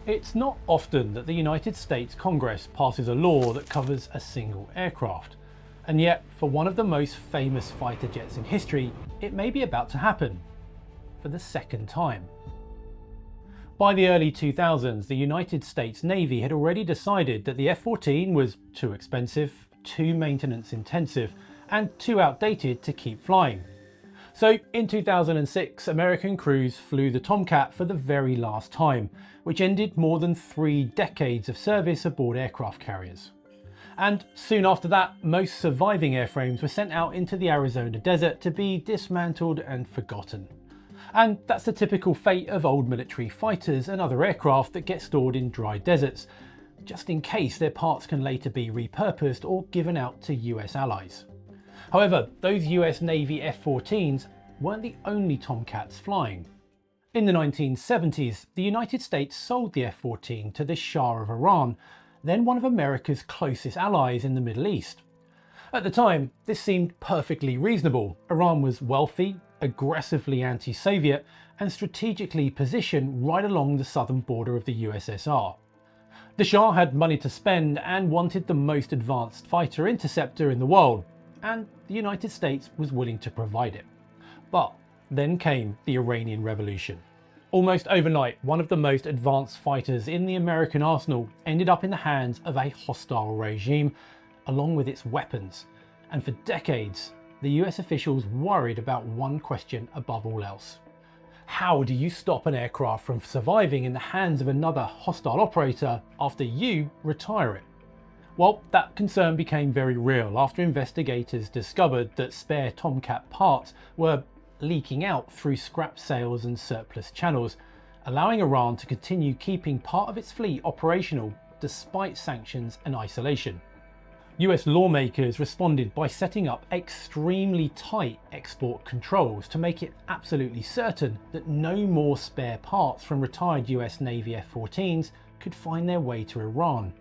It's not often that the United States Congress passes a law that covers a single aircraft. And yet, for one of the most famous fighter jets in history, it may be about to happen. For the second time. By the early 2000s, the United States Navy had already decided that the F-14 was too expensive, too maintenance intensive, and too outdated to keep flying. So in 2006, American crews flew the Tomcat for the very last time, which ended more than 3 decades of service aboard aircraft carriers. And soon after that, most surviving airframes were sent out into the Arizona desert to be dismantled and forgotten. And that's the typical fate of old military fighters and other aircraft that get stored in dry deserts, just in case their parts can later be repurposed or given out to US allies. However, those US Navy F-14s weren't the only Tomcats flying. In the 1970s, the United States sold the F-14 to the Shah of Iran, then one of America's closest allies in the Middle East. At the time, this seemed perfectly reasonable. Iran was wealthy, aggressively anti-Soviet, and strategically positioned right along the southern border of the USSR. The Shah had money to spend and wanted the most advanced fighter interceptor in the world, and the United States was willing to provide it. But then came the Iranian Revolution. Almost overnight, one of the most advanced fighters in the American arsenal ended up in the hands of a hostile regime, along with its weapons. And for decades, the US officials worried about one question above all else. How do you stop an aircraft from surviving in the hands of another hostile operator after you retire it? Well, that concern became very real after investigators discovered that spare Tomcat parts were leaking out through scrap sales and surplus channels, allowing Iran to continue keeping part of its fleet operational despite sanctions and isolation. US lawmakers responded by setting up extremely tight export controls to make it absolutely certain that no more spare parts from retired US Navy F-14s could find their way to Iran.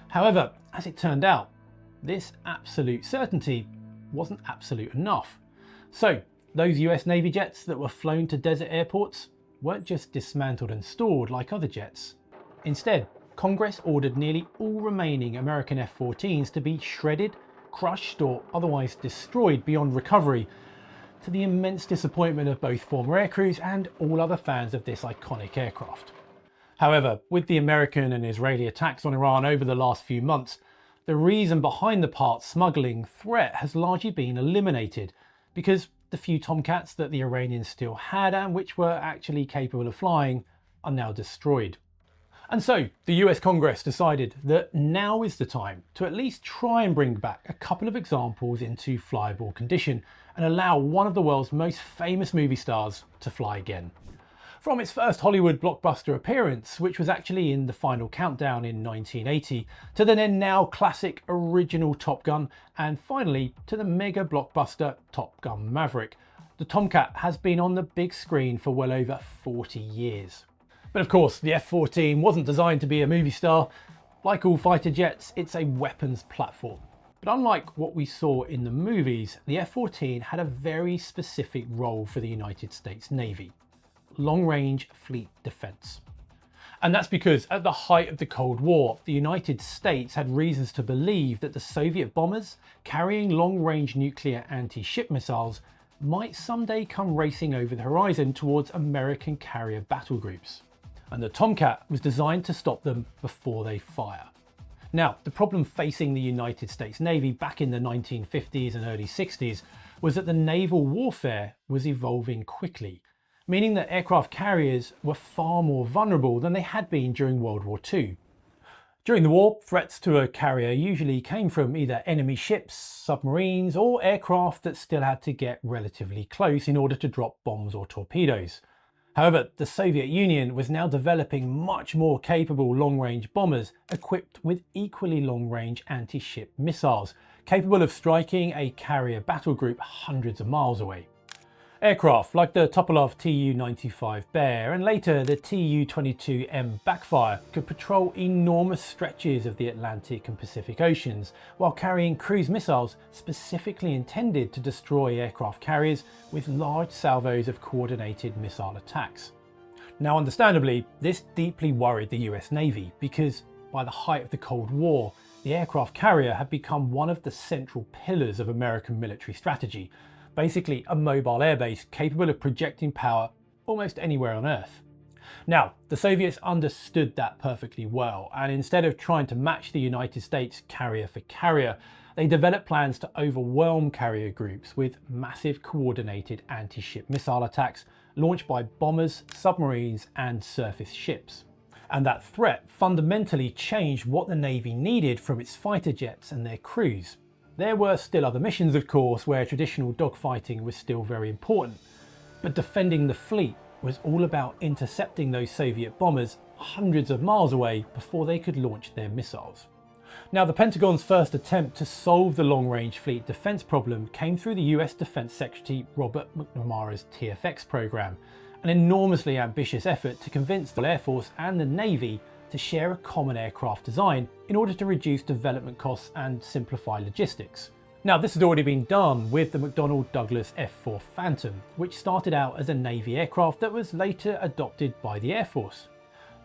However, as it turned out, this absolute certainty wasn't absolute enough. So, those US Navy jets that were flown to desert airports weren't just dismantled and stored like other jets. Instead, Congress ordered nearly all remaining American F-14s to be shredded, crushed, or otherwise destroyed beyond recovery, to the immense disappointment of both former aircrews and all other fans of this iconic aircraft. However, with the American and Israeli attacks on Iran over the last few months, the reason behind the parts smuggling threat has largely been eliminated, because the few Tomcats that the Iranians still had and which were actually capable of flying are now destroyed. And so the US Congress decided that now is the time to at least try and bring back a couple of examples into flyable condition and allow one of the world's most famous movie stars to fly again. From its first Hollywood blockbuster appearance, which was actually in The Final Countdown in 1980, to the then now classic original Top Gun, and finally to the mega blockbuster Top Gun Maverick, the Tomcat has been on the big screen for well over 40 years. But of course, the F-14 wasn't designed to be a movie star. Like all fighter jets, it's a weapons platform. But unlike what we saw in the movies, the F-14 had a very specific role for the United States Navy: long-range fleet defense. And that's because at the height of the Cold War, the United States had reasons to believe that the Soviet bombers carrying long-range nuclear anti-ship missiles might someday come racing over the horizon towards American carrier battle groups. And the Tomcat was designed to stop them before they fire. Now, the problem facing the United States Navy back in the 1950s and early 60s was that the naval warfare was evolving quickly, meaning that aircraft carriers were far more vulnerable than they had been during World War II. During the war, threats to a carrier usually came from either enemy ships, submarines, or aircraft that still had to get relatively close in order to drop bombs or torpedoes. However, the Soviet Union was now developing much more capable long-range bombers equipped with equally long-range anti-ship missiles, capable of striking a carrier battle group hundreds of miles away. Aircraft like the Tupolev Tu-95 Bear and later the Tu-22M Backfire could patrol enormous stretches of the Atlantic and Pacific Oceans while carrying cruise missiles specifically intended to destroy aircraft carriers with large salvos of coordinated missile attacks. Now, understandably, this deeply worried the US Navy because by the height of the Cold War, the aircraft carrier had become one of the central pillars of American military strategy, basically a mobile airbase capable of projecting power almost anywhere on Earth. Now, the Soviets understood that perfectly well, and instead of trying to match the United States carrier for carrier, they developed plans to overwhelm carrier groups with massive coordinated anti-ship missile attacks launched by bombers, submarines, and surface ships. And that threat fundamentally changed what the Navy needed from its fighter jets and their crews. There were still other missions, of course, where traditional dogfighting was still very important, but defending the fleet was all about intercepting those Soviet bombers hundreds of miles away before they could launch their missiles. Now, the Pentagon's first attempt to solve the long-range fleet defense problem came through the US Defense Secretary Robert McNamara's TFX program, an enormously ambitious effort to convince the Air Force and the Navy to share a common aircraft design in order to reduce development costs and simplify logistics. Now, this had already been done with the McDonnell Douglas F-4 Phantom, which started out as a Navy aircraft that was later adopted by the Air Force.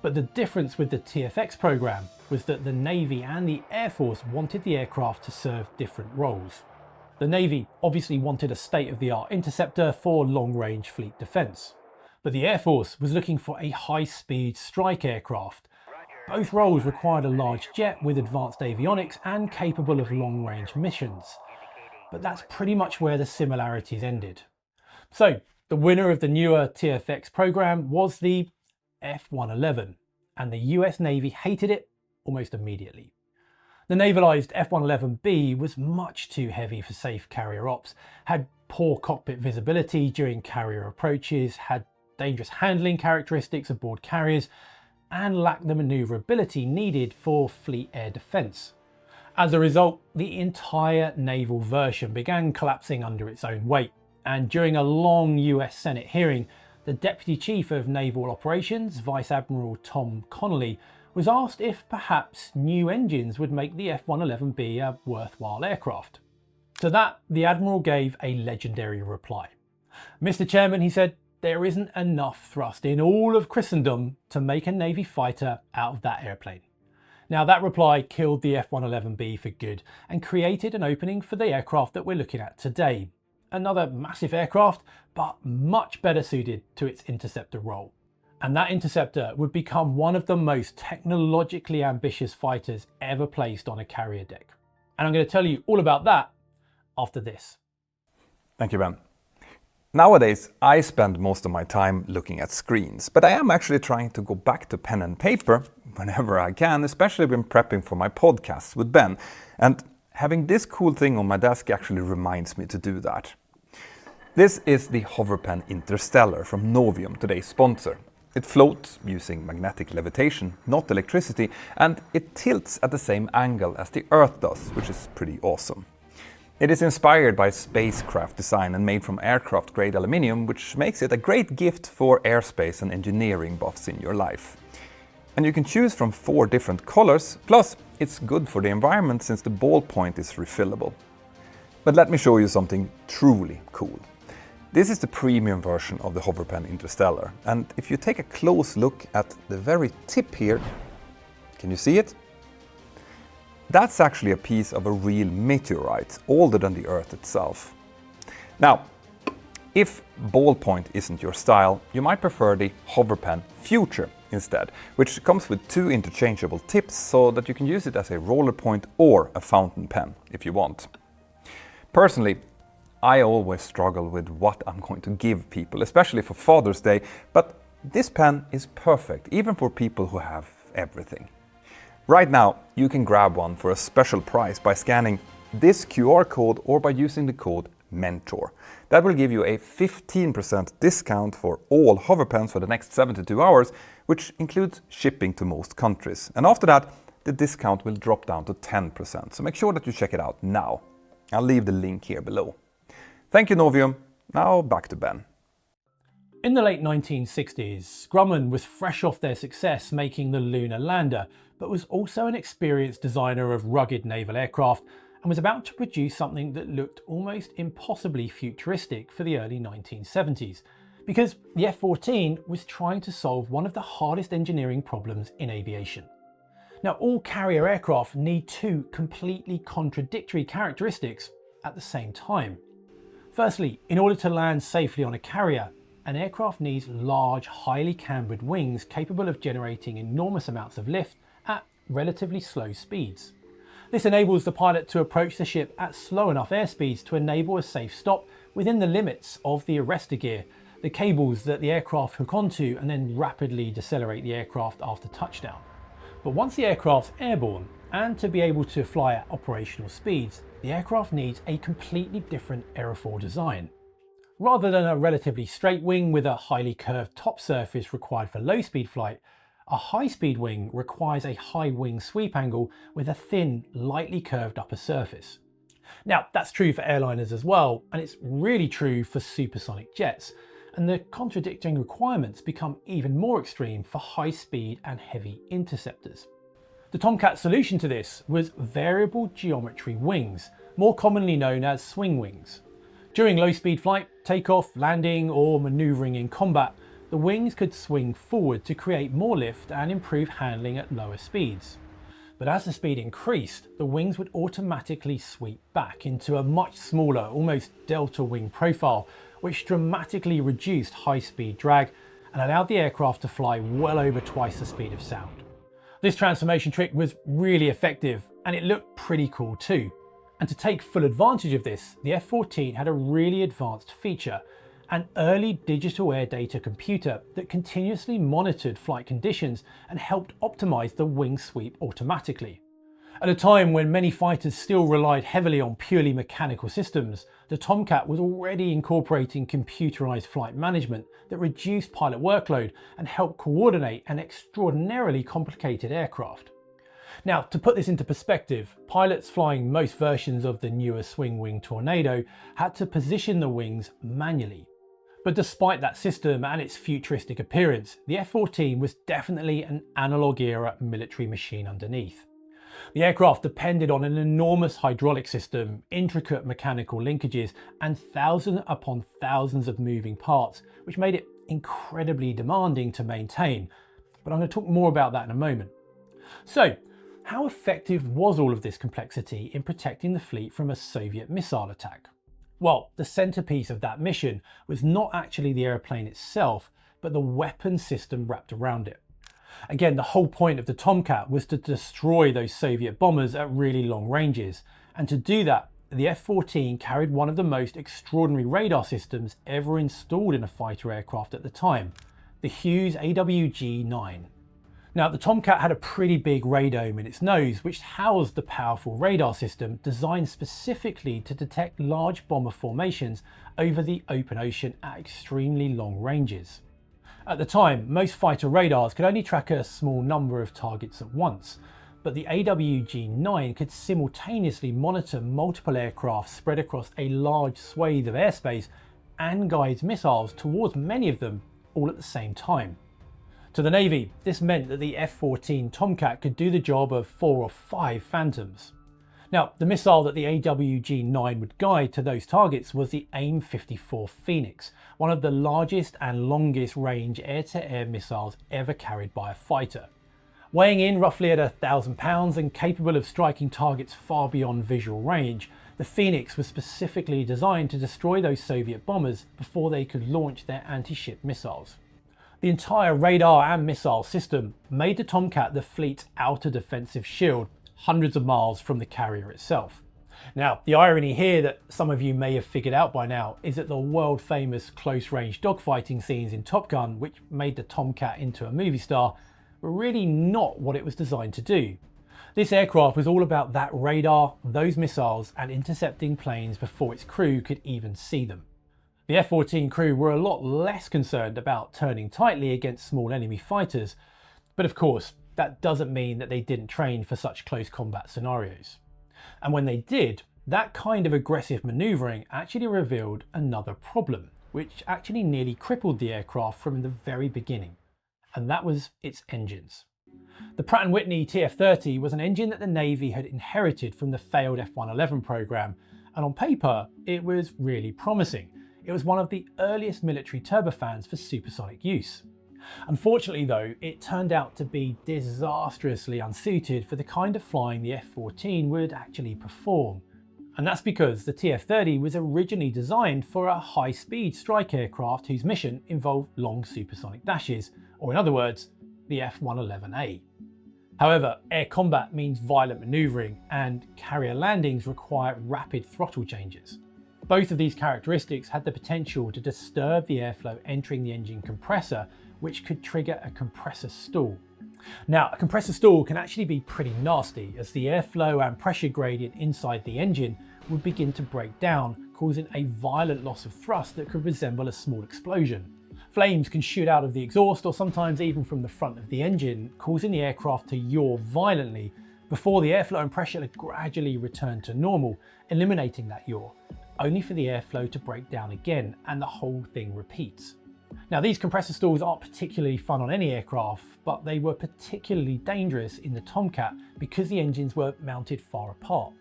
But the difference with the TFX program was that the Navy and the Air Force wanted the aircraft to serve different roles. The Navy obviously wanted a state-of-the-art interceptor for long-range fleet defense, but the Air Force was looking for a high-speed strike aircraft. Both roles required a large jet with advanced avionics and capable of long-range missions. But that's pretty much where the similarities ended. So, the winner of the newer TFX program was the F-111, and the US Navy hated it almost immediately. The navalised F-111B was much too heavy for safe carrier ops, had poor cockpit visibility during carrier approaches, had dangerous handling characteristics aboard carriers, and lacked the manoeuvrability needed for fleet air defence. As a result, the entire naval version began collapsing under its own weight, and during a long US Senate hearing, the Deputy Chief of Naval Operations, Vice Admiral Tom Connolly, was asked if perhaps new engines would make the F-111B a worthwhile aircraft. To that, the Admiral gave a legendary reply. "Mr. Chairman," he said, "there isn't enough thrust in all of Christendom to make a Navy fighter out of that airplane." Now, that reply killed the F-111B for good and created an opening for the aircraft that we're looking at today. Another massive aircraft, but much better suited to its interceptor role. And that interceptor would become one of the most technologically ambitious fighters ever placed on a carrier deck. And I'm going to tell you all about that after this. Thank you, Ben. Nowadays, I spend most of my time looking at screens, but I am actually trying to go back to pen and paper whenever I can, especially when prepping for my podcasts with Ben. And having this cool thing on my desk actually reminds me to do that. This is the hover pen Interstellar from Novium, today's sponsor. It floats using magnetic levitation, not electricity, and it tilts at the same angle as the Earth does, which is pretty awesome. It is inspired by spacecraft design and made from aircraft-grade aluminium, which makes it a great gift for aerospace and engineering buffs in your life. And you can choose from 4 different colors, plus it's good for the environment since the ballpoint is refillable. But let me show you something truly cool. This is the premium version of the hover pen Interstellar, and if you take a close look at the very tip here, can you see it? That's actually a piece of a real meteorite, older than the Earth itself. Now, if ballpoint isn't your style, you might prefer the hover pen Future instead, which comes with 2 interchangeable tips so that you can use it as a roller point or a fountain pen if you want. Personally, I always struggle with what I'm going to give people, especially for Father's Day, but this pen is perfect, even for people who have everything. Right now, you can grab one for a special price by scanning this QR code or by using the code Mentour. That will give you a 15% discount for all hover pens for the next 72 hours, which includes shipping to most countries. And after that, the discount will drop down to 10%, so make sure that you check it out now. I'll leave the link here below. Thank you, Novium. Now back to Ben. In the late 1960s, Grumman was fresh off their success making the lunar lander, but was also an experienced designer of rugged naval aircraft and was about to produce something that looked almost impossibly futuristic for the early 1970s. because the F-14 was trying to solve one of the hardest engineering problems in aviation. Now, all carrier aircraft need two completely contradictory characteristics at the same time. Firstly, in order to land safely on a carrier, an aircraft needs large, highly cambered wings capable of generating enormous amounts of lift at relatively slow speeds. This enables the pilot to approach the ship at slow enough airspeeds to enable a safe stop within the limits of the arrestor gear, the cables that the aircraft hook onto and then rapidly decelerate the aircraft after touchdown. But once the aircraft's airborne, and to be able to fly at operational speeds, the aircraft needs a completely different aerofoil design. Rather than a relatively straight wing with a highly curved top surface required for low-speed flight, a high-speed wing requires a high wing sweep angle with a thin, lightly curved upper surface. Now, that's true for airliners as well, and it's really true for supersonic jets, and the contradicting requirements become even more extreme for high-speed and heavy interceptors. The Tomcat's solution to this was variable geometry wings, more commonly known as swing wings. During low-speed flight, takeoff, landing, or maneuvering in combat, the wings could swing forward to create more lift and improve handling at lower speeds. But as the speed increased, the wings would automatically sweep back into a much smaller, almost delta wing profile, which dramatically reduced high-speed drag and allowed the aircraft to fly well over twice the speed of sound. This transformation trick was really effective, and it looked pretty cool too. And to take full advantage of this, the F-14 had a really advanced feature, an early digital air data computer that continuously monitored flight conditions and helped optimize the wing sweep automatically. At a time when many fighters still relied heavily on purely mechanical systems, the Tomcat was already incorporating computerized flight management that reduced pilot workload and helped coordinate an extraordinarily complicated aircraft. Now, to put this into perspective, pilots flying most versions of the newer swing wing Tornado had to position the wings manually. But despite that system and its futuristic appearance, the F-14 was definitely an analog-era military machine underneath. The aircraft depended on an enormous hydraulic system, intricate mechanical linkages, and thousands upon thousands of moving parts, which made it incredibly demanding to maintain. But I'm going to talk more about that in a moment. So, how effective was all of this complexity in protecting the fleet from a Soviet missile attack? Well, the centerpiece of that mission was not actually the airplane itself, but the weapon system wrapped around it. Again, the whole point of the Tomcat was to destroy those Soviet bombers at really long ranges. And to do that, the F-14 carried one of the most extraordinary radar systems ever installed in a fighter aircraft at the time, the Hughes AWG-9. Now, the Tomcat had a pretty big radome in its nose, which housed the powerful radar system designed specifically to detect large bomber formations over the open ocean at extremely long ranges. At the time, most fighter radars could only track a small number of targets at once, but the AWG-9 could simultaneously monitor multiple aircraft spread across a large swathe of airspace and guide missiles towards many of them all at the same time. To the Navy, this meant that the F-14 Tomcat could do the job of 4 or 5 Phantoms. Now, the missile that the AWG-9 would guide to those targets was the AIM-54 Phoenix, one of the largest and longest range air-to-air missiles ever carried by a fighter. Weighing in roughly at 1,000 pounds and capable of striking targets far beyond visual range, the Phoenix was specifically designed to destroy those Soviet bombers before they could launch their anti-ship missiles. The entire radar and missile system made the Tomcat the fleet's outer defensive shield, hundreds of miles from the carrier itself. Now, the irony here that some of you may have figured out by now is that the world famous close-range dogfighting scenes in Top Gun, which made the Tomcat into a movie star, were really not what it was designed to do. This aircraft was all about that radar, those missiles, and intercepting planes before its crew could even see them. The F-14 crew were a lot less concerned about turning tightly against small enemy fighters, but of course, that doesn't mean that they didn't train for such close combat scenarios. And when they did, that kind of aggressive maneuvering actually revealed another problem, which actually nearly crippled the aircraft from the very beginning, and that was its engines. The Pratt & Whitney TF-30 was an engine that the Navy had inherited from the failed F-111 program, and on paper, it was really promising. It was one of the earliest military turbofans for supersonic use. Unfortunately though, it turned out to be disastrously unsuited for the kind of flying the F-14 would actually perform. And that's because the TF-30 was originally designed for a high-speed strike aircraft whose mission involved long supersonic dashes, or in other words, the F-111A. However, air combat means violent manoeuvring, and carrier landings require rapid throttle changes. Both of these characteristics had the potential to disturb the airflow entering the engine compressor, which could trigger a compressor stall. Now, a compressor stall can actually be pretty nasty, as the airflow and pressure gradient inside the engine would begin to break down, causing a violent loss of thrust that could resemble a small explosion. Flames can shoot out of the exhaust or sometimes even from the front of the engine, causing the aircraft to yaw violently before the airflow and pressure gradually return to normal, eliminating that yaw, only for the airflow to break down again and the whole thing repeats. Now, these compressor stalls aren't particularly fun on any aircraft, but they were particularly dangerous in the Tomcat because the engines were mounted far apart.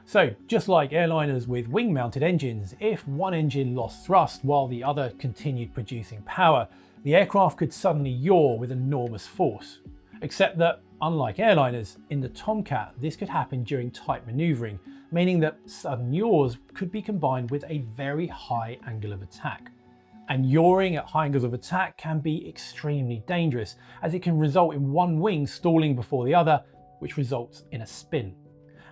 So, just like airliners with wing-mounted engines, if one engine lost thrust while the other continued producing power, the aircraft could suddenly yaw with enormous force. Except that, unlike airliners, in the Tomcat this could happen during tight manoeuvring, meaning that sudden yaws could be combined with a very high angle of attack. And yawing at high angles of attack can be extremely dangerous, as it can result in one wing stalling before the other, which results in a spin.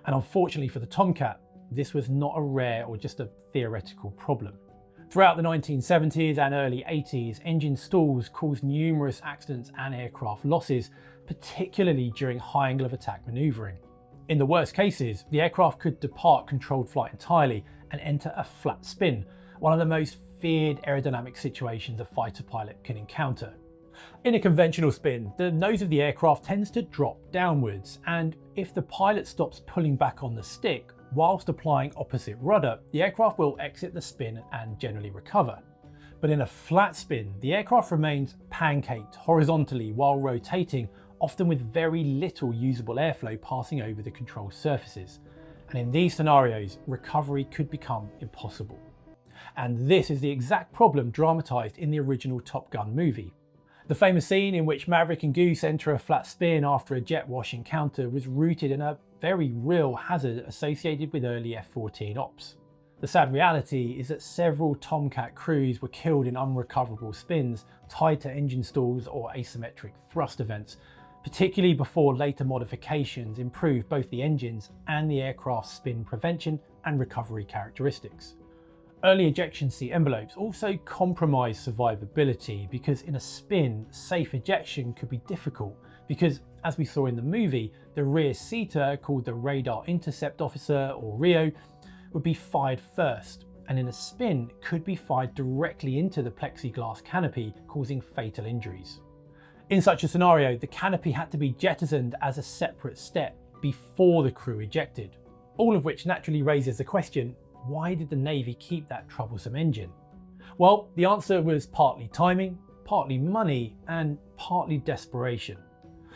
And unfortunately for the Tomcat, this was not a rare or just a theoretical problem. Throughout the 1970s and early 80s, engine stalls caused numerous accidents and aircraft losses, particularly during high angle of attack manoeuvring. In the worst cases, the aircraft could depart controlled flight entirely and enter a flat spin, one of the most feared aerodynamic situations a fighter pilot can encounter. In a conventional spin, the nose of the aircraft tends to drop downwards, and if the pilot stops pulling back on the stick whilst applying opposite rudder, the aircraft will exit the spin and generally recover. But in a flat spin, the aircraft remains pancaked horizontally while rotating, often with very little usable airflow passing over the control surfaces. And in these scenarios, recovery could become impossible. And this is the exact problem dramatised in the original Top Gun movie. The famous scene in which Maverick and Goose enter a flat spin after a jet wash encounter was rooted in a very real hazard associated with early F-14 ops. The sad reality is that several Tomcat crews were killed in unrecoverable spins tied to engine stalls or asymmetric thrust events, particularly before later modifications improved both the engines and the aircraft's spin prevention and recovery characteristics. Early ejection seat envelopes also compromised survivability because in a spin, safe ejection could be difficult because, as we saw in the movie, the rear seater, called the Radar Intercept Officer or RIO, would be fired first, and in a spin could be fired directly into the plexiglass canopy, causing fatal injuries. In such a scenario, the canopy had to be jettisoned as a separate step before the crew ejected, all of which naturally raises the question, why did the Navy keep that troublesome engine? Well, the answer was partly timing, partly money, and partly desperation.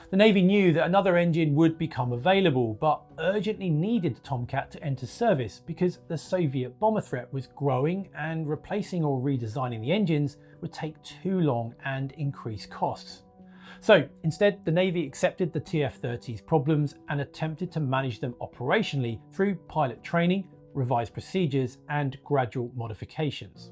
The Navy knew that another engine would become available, but urgently needed the Tomcat to enter service because the Soviet bomber threat was growing and replacing or redesigning the engines would take too long and increase costs. So instead, the Navy accepted the TF-30's problems and attempted to manage them operationally through pilot training, revised procedures, and gradual modifications.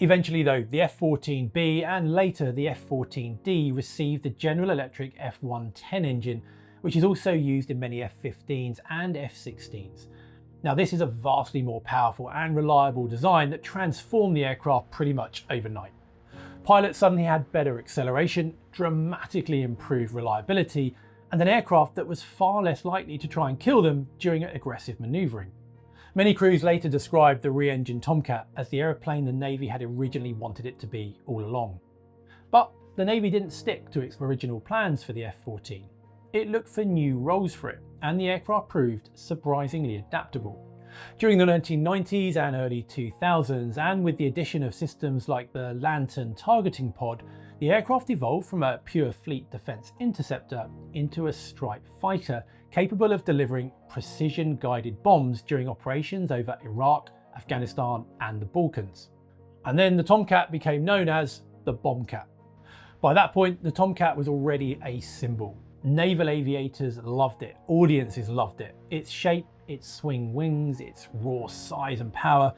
Eventually though, the F-14B and later the F-14D received the General Electric F-110 engine, which is also used in many F-15s and F-16s. Now this is a vastly more powerful and reliable design that transformed the aircraft pretty much overnight. Pilots suddenly had better acceleration, dramatically improved reliability, and an aircraft that was far less likely to try and kill them during aggressive manoeuvring. Many crews later described the re-engined Tomcat as the aeroplane the Navy had originally wanted it to be all along. But the Navy didn't stick to its original plans for the F-14. It looked for new roles for it, and the aircraft proved surprisingly adaptable. During the 1990s and early 2000s, and with the addition of systems like the Lantern targeting pod, the aircraft evolved from a pure fleet defense interceptor into a strike fighter capable of delivering precision-guided bombs during operations over Iraq, Afghanistan, and the Balkans. And then the Tomcat became known as the Bombcat. By that point, the Tomcat was already a symbol. Naval aviators loved it, audiences loved it. Its shape, its swing wings, its raw size and power,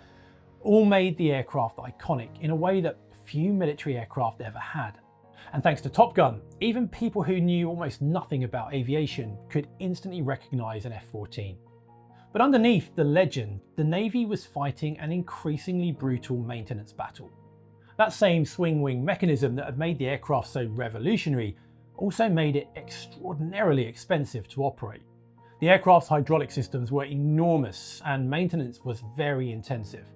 all made the aircraft iconic in a way that few military aircraft ever had. And thanks to Top Gun, even people who knew almost nothing about aviation could instantly recognize an F-14. But underneath the legend, the Navy was fighting an increasingly brutal maintenance battle. That same swing wing mechanism that had made the aircraft so revolutionary also made it extraordinarily expensive to operate. The aircraft's hydraulic systems were enormous and maintenance was very intensive.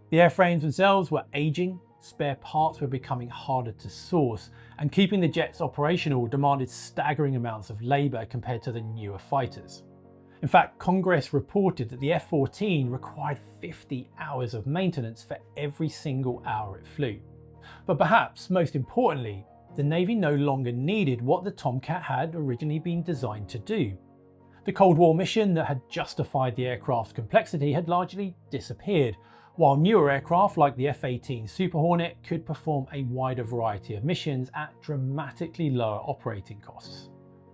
The airframes themselves were aging, spare parts were becoming harder to source, and keeping the jets operational demanded staggering amounts of labour compared to the newer fighters. In fact, Congress reported that the F-14 required 50 hours of maintenance for every single hour it flew. But perhaps most importantly, the Navy no longer needed what the Tomcat had originally been designed to do. The Cold War mission that had justified the aircraft's complexity had largely disappeared, while newer aircraft like the F-18 Super Hornet could perform a wider variety of missions at dramatically lower operating costs.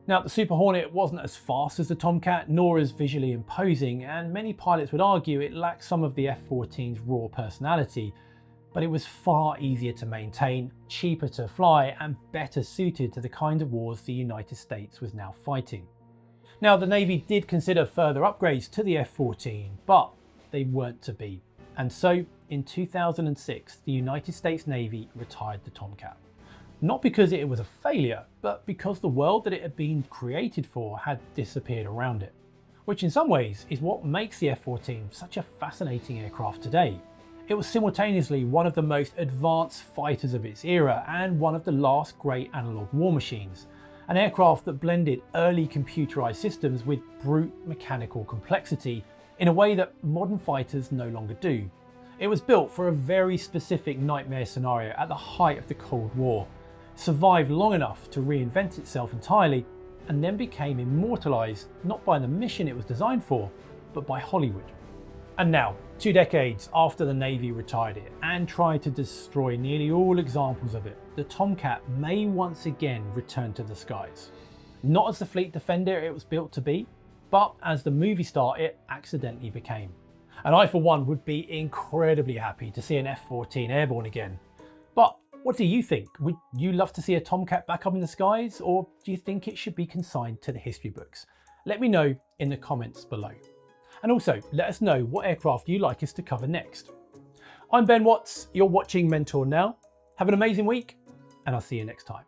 Now, the Super Hornet wasn't as fast as the Tomcat, nor as visually imposing, and many pilots would argue it lacked some of the F-14's raw personality, but it was far easier to maintain, cheaper to fly, and better suited to the kind of wars the United States was now fighting. Now, the Navy did consider further upgrades to the F-14, but they weren't to be. And so, in 2006, the United States Navy retired the Tomcat. Not because it was a failure, but because the world that it had been created for had disappeared around it. Which in some ways is what makes the F-14 such a fascinating aircraft today. It was simultaneously one of the most advanced fighters of its era and one of the last great analog war machines. An aircraft that blended early computerized systems with brute mechanical complexity in a way that modern fighters no longer do. It was built for a very specific nightmare scenario at the height of the Cold War, survived long enough to reinvent itself entirely, and then became immortalized not by the mission it was designed for, but by Hollywood. And now, 2 decades after the Navy retired it and tried to destroy nearly all examples of it, the Tomcat may once again return to the skies. Not as the fleet defender it was built to be, but as the movie star it accidentally became. And I for one would be incredibly happy to see an F-14 airborne again. But what do you think? Would you love to see a Tomcat back up in the skies, or do you think it should be consigned to the history books? Let me know in the comments below. And also, let us know what aircraft you'd like us to cover next. I'm Ben Watts, you're watching Mentour now. Have an amazing week, and I'll see you next time.